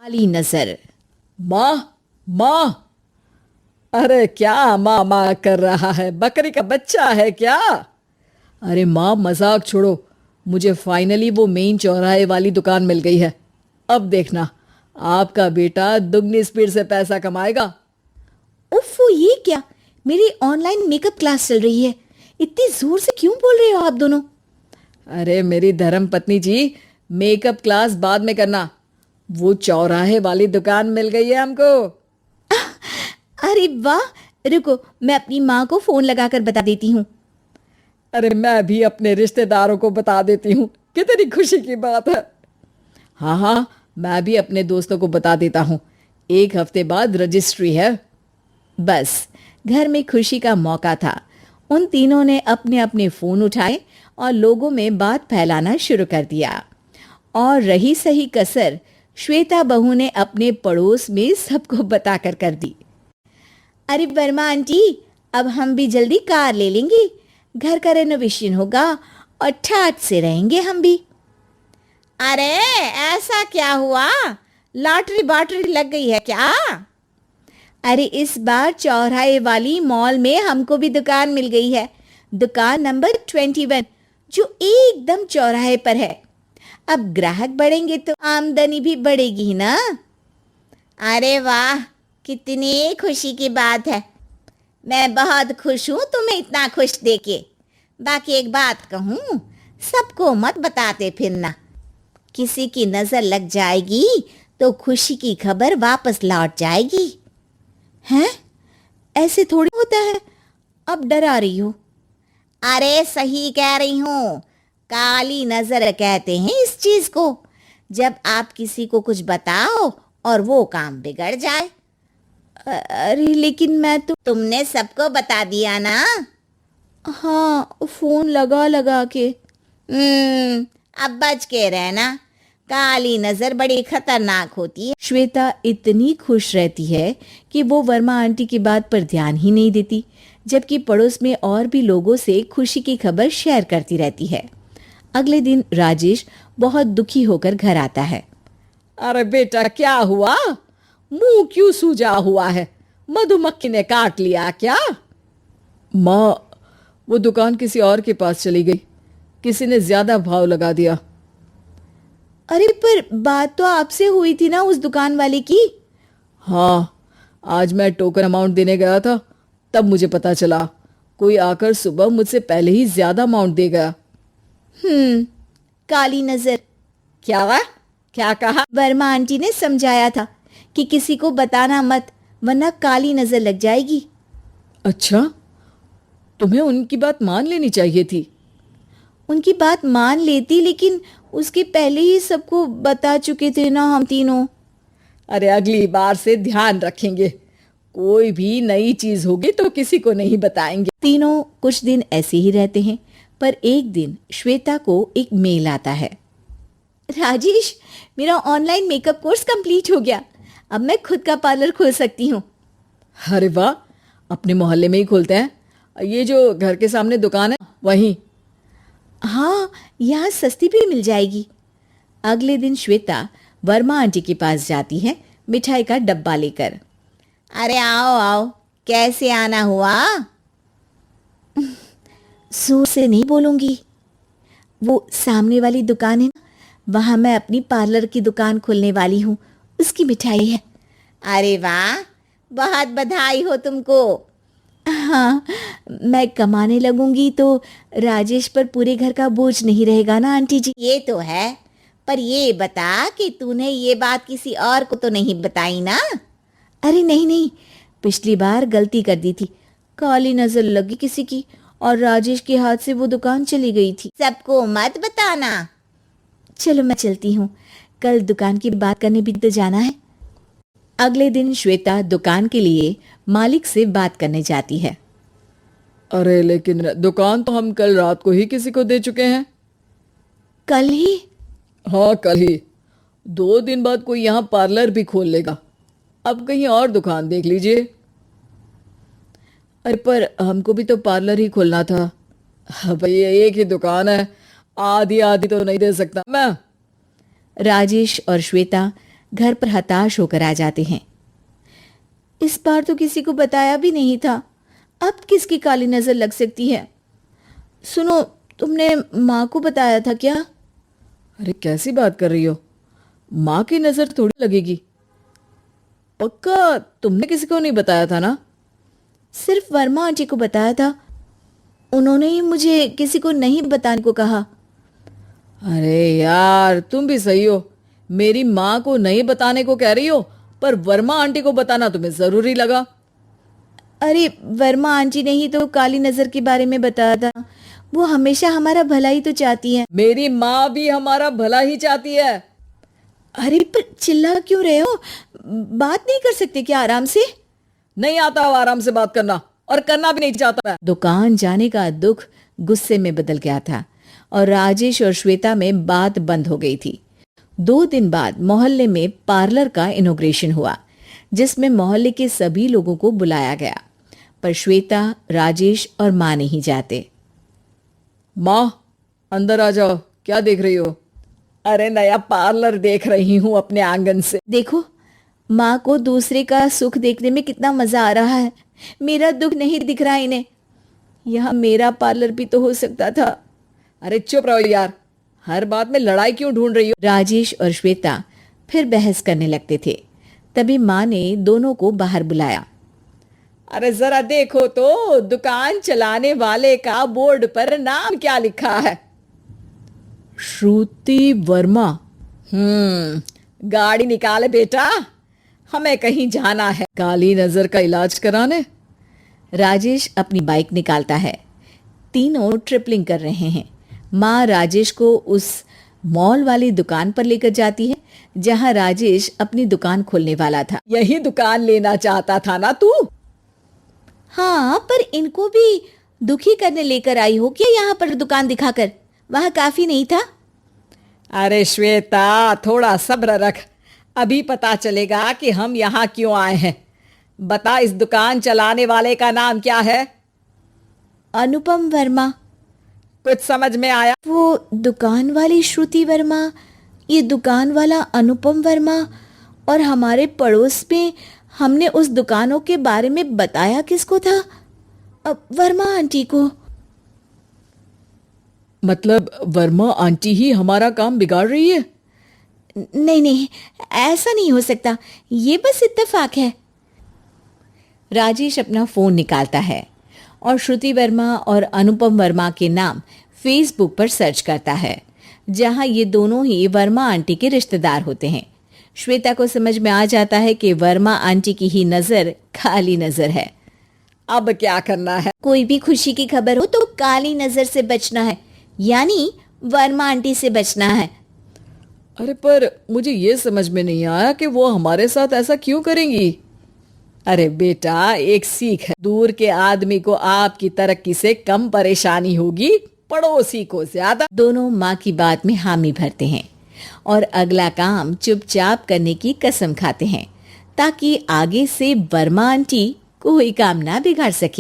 काली नजर। माँ, माँ। अरे क्या माँ माँ कर रहा है? बकरी का बच्चा है क्या? अरे माँ, मजाक छोड़ो। मुझे फाइनली वो मेन चौराहे वाली दुकान मिल गई है। अब देखना, आपका बेटा दुगनी स्पीड से पैसा कमाएगा। उफ़, ये क्या? मेरी ऑनलाइन मेकअप क्लास चल रही है। इतनी जोर से क्यों बोल रहे हो आप दोनों? अरे मेरी धर्म पत्नी जी, मेकअप क्लास बाद में करना। वो चौराहे वाली दुकान मिल गई है हमको। अरे वाह, रुको मैं अपनी माँ को फोन लगाकर बता देती हूँ। अरे मैं भी अपने रिश्तेदारों को बता देती हूँ। कितनी खुशी की बात है। हाँ हाँ, मैं भी अपने दोस्तों को बता देता हूँ। 1 हफ्ते बाद रजिस्ट्री है। बस घर में खुशी का मौका था। उन तीनों ने अपने अपने फोन उठाए और लोगों में बात फैलाना शुरू कर दिया। और रही सही कसर श्वेता बहू ने अपने पड़ोस में सबको बताकर कर दी। अरे वर्मा आंटी, अब हम भी जल्दी कार ले लेंगे। घर का रेनोवेशन होगा और ठाट से रहेंगे हम भी। अरे ऐसा क्या हुआ? लॉटरी बाटरी लग गई है क्या? अरे इस बार चौराहे वाली मॉल में हमको भी दुकान मिल गई है। दुकान नंबर 21, जो एकदम चौराहे पर है। अब ग्राहक बढ़ेंगे तो आमदनी भी बढ़ेगी ना। अरे वाह, कितनी खुशी की बात है। मैं बहुत खुश हूँ तुम्हें इतना खुश देके। बाकी एक बात कहूँ, सबको मत बताते फिरना। किसी की नजर लग जाएगी तो खुशी की खबर वापस लौट जाएगी। हैं? ऐसे थोड़ी होता है। अब डरा रही हो। अरे सही कह रही हूँ, काली नजर कहते हैं इस चीज को। जब आप किसी को कुछ बताओ और वो काम बिगड़ जाए। अरे लेकिन मैं तो। तुमने सबको बता दिया ना? हाँ, फोन लगा लगा के। अब बच के रहना। काली नजर बड़ी खतरनाक होती है। श्वेता इतनी खुश रहती है कि वो वर्मा आंटी की बात पर ध्यान ही नहीं देती, जबकि पड़ोस में और भी लोगों से खुशी की खबर शेयर करती रहती है। अगले दिन राजेश बहुत दुखी होकर घर आता है। अरे बेटा, क्या हुआ? मुंह क्यों सूजा हुआ है? मधुमक्खी ने काट लिया क्या? माँ, वो दुकान किसी और के पास चली गई। किसी ने ज्यादा भाव लगा दिया। अरे पर बात तो आपसे हुई थी ना उस दुकान वाले की। हाँ, आज मैं टोकन अमाउंट देने गया था, तब मुझे पता चला। कोई आकर सुबह मुझसे पहले ही ज्यादा अमाउंट दे गया। काली नजर। क्या कहा? वर्मा आंटी ने समझाया था कि किसी को बताना मत, वरना काली नजर लग जाएगी। अच्छा, तुम्हें उनकी बात मान लेनी चाहिए थी। उनकी बात मान लेती, लेकिन उसके पहले ही सबको बता चुके थे ना हम तीनों। अरे अगली बार से ध्यान रखेंगे। कोई भी नई चीज होगी तो किसी को नहीं बताएंगे। तीनों कुछ दिन ऐसे ही रहते हैं, पर एक दिन श्वेता को एक मेल आता है। राजेश, मेरा ऑनलाइन मेकअप कोर्स कंप्लीट हो गया। अब मैं खुद का पार्लर खोल सकती हूँ। अरे वाह, अपने मोहल्ले में ही खोलते हैं। ये जो घर के सामने दुकान है वहीं। हाँ, यहाँ सस्ती भी मिल जाएगी। अगले दिन श्वेता वर्मा आंटी के पास जाती है मिठाई का डब्बा लेकर। अरे आओ आओ, कैसे आना हुआ? जोर से नहीं बोलूंगी। वो सामने वाली दुकान है ना, वहां मैं अपनी पार्लर की दुकान खोलने वाली हूँ, उसकी मिठाई है। अरे वाह, बहुत बधाई हो तुमको। हाँ, मैं कमाने लगूंगी तो राजेश पर पूरे घर का बोझ नहीं रहेगा ना आंटी जी। ये तो है, पर ये बता कि तूने ये बात किसी और को तो नहीं बताई ना? अरे नहीं नहीं, पिछली बार गलती कर दी थी। काली नजर लगी किसी की और राजेश के हाथ से वो दुकान चली गई थी। सबको मत बताना। चलो मैं चलती हूँ, कल दुकान की बात करने भी तो जाना है। अगले दिन श्वेता दुकान के लिए मालिक से बात करने जाती है। अरे लेकिन दुकान तो हम कल रात को ही किसी को दे चुके हैं। कल ही? हाँ, कल ही। 2 दिन बाद कोई यहाँ पार्लर भी खोल लेगा। अब कहीं और दुकान देख लीजिए। अरे पर हमको भी तो पार्लर ही खोलना था। भैया, एक ही दुकान है, आधी आधी तो नहीं दे सकता मैं। राजेश और श्वेता घर पर हताश होकर आ जाते हैं। इस बार तो किसी को बताया भी नहीं था, अब किसकी काली नजर लग सकती है? सुनो, तुमने माँ को बताया था क्या? अरे कैसी बात कर रही हो? माँ की नजर थोड़ी लगेगी। पक्का तुमने किसी को नहीं बताया था ना? सिर्फ वर्मा आंटी को बताया था, उन्होंने ही मुझे किसी को नहीं बताने को कहा। अरे यार तुम भी सही हो, मेरी माँ को नहीं बताने को कह रही हो, पर वर्मा आंटी को बताना तुम्हें जरूरी लगा। अरे वर्मा आंटी ने ही तो काली नजर के बारे में बताया था, वो हमेशा हमारा भला ही तो चाहती है। मेरी माँ भी हमारा भला ही चाहती है। अरे पर चिल्ला क्यों रहे हो? बात नहीं कर सकते क्या आराम से? नहीं आता हो आराम से बात करना, और करना भी नहीं चाहता मैं। दुकान जाने का दुख गुस्से में बदल गया था और राजेश और श्वेता में बात बंद हो गई थी। 2 दिन बाद मोहल्ले में पार्लर का इनॉग्रेशन हुआ, जिसमें मोहल्ले के सभी लोगों को बुलाया गया, पर श्वेता, राजेश और माँ नहीं जाते। माँ अंदर आ जाओ, क्या देख रही हो? अरे नया पार्लर देख रही हूँ अपने आंगन से। देखो, माँ को दूसरे का सुख देखने में कितना मजा आ रहा है, मेरा दुख नहीं दिख रहा इन्हें। यह मेरा पार्लर भी तो हो सकता था। अरे चुप रहो यार, हर बात में लड़ाई क्यों ढूंढ रही हो? राजेश और श्वेता फिर बहस करने लगते थे। तभी माँ ने दोनों को बाहर बुलाया। अरे जरा देखो तो, दुकान चलाने वाले का बोर्ड पर नाम क्या लिखा है? श्रुति वर्मा। गाड़ी निकाले बेटा, हमें कहीं जाना है काली नजर का इलाज कराने। राजेश अपनी बाइक निकालता है। तीनों ट्रिपलिंग कर रहे हैं। माँ राजेश को उस मॉल वाली दुकान पर लेकर जाती है जहां राजेश अपनी दुकान खोलने वाला था। यही दुकान लेना चाहता था ना तू? हाँ, पर इनको भी दुखी करने लेकर आई हो क्या यहाँ पर दुकान दिखाकर? वहाँ काफी नहीं था? अरे श्वेता थोड़ा सब्र रख, अभी पता चलेगा कि हम यहाँ क्यों आए हैं। बता, इस दुकान चलाने वाले का नाम क्या है? अनुपम वर्मा। कुछ समझ में आया? वो दुकान वाली श्रुति वर्मा, ये दुकान वाला अनुपम वर्मा, और हमारे पड़ोस में हमने उस दुकानों के बारे में बताया किसको था? वर्मा आंटी को। मतलब वर्मा आंटी ही हमारा काम बिगाड़ रही है? नहीं नहीं, ऐसा नहीं हो सकता, ये बस इत्तेफाक है। राजेश अपना फोन निकालता है और श्रुति वर्मा और अनुपम वर्मा के नाम फेसबुक पर सर्च करता है, जहां ये दोनों ही वर्मा आंटी के रिश्तेदार होते हैं। श्वेता को समझ में आ जाता है कि वर्मा आंटी की ही नजर काली नजर है। अब क्या करना है? कोई भी खुशी की खबर हो तो काली नजर से बचना है, यानी वर्मा आंटी से बचना है। अरे पर मुझे ये समझ में नहीं आया कि वो हमारे साथ ऐसा क्यों करेंगी। अरे बेटा, एक सीख है, दूर के आदमी को आपकी तरक्की से कम परेशानी होगी, पड़ोसी को ज्यादा। दोनों माँ की बात में हामी भरते हैं और अगला काम चुपचाप करने की कसम खाते हैं, ताकि आगे से वर्मा आंटी कोई काम ना बिगाड़ सके।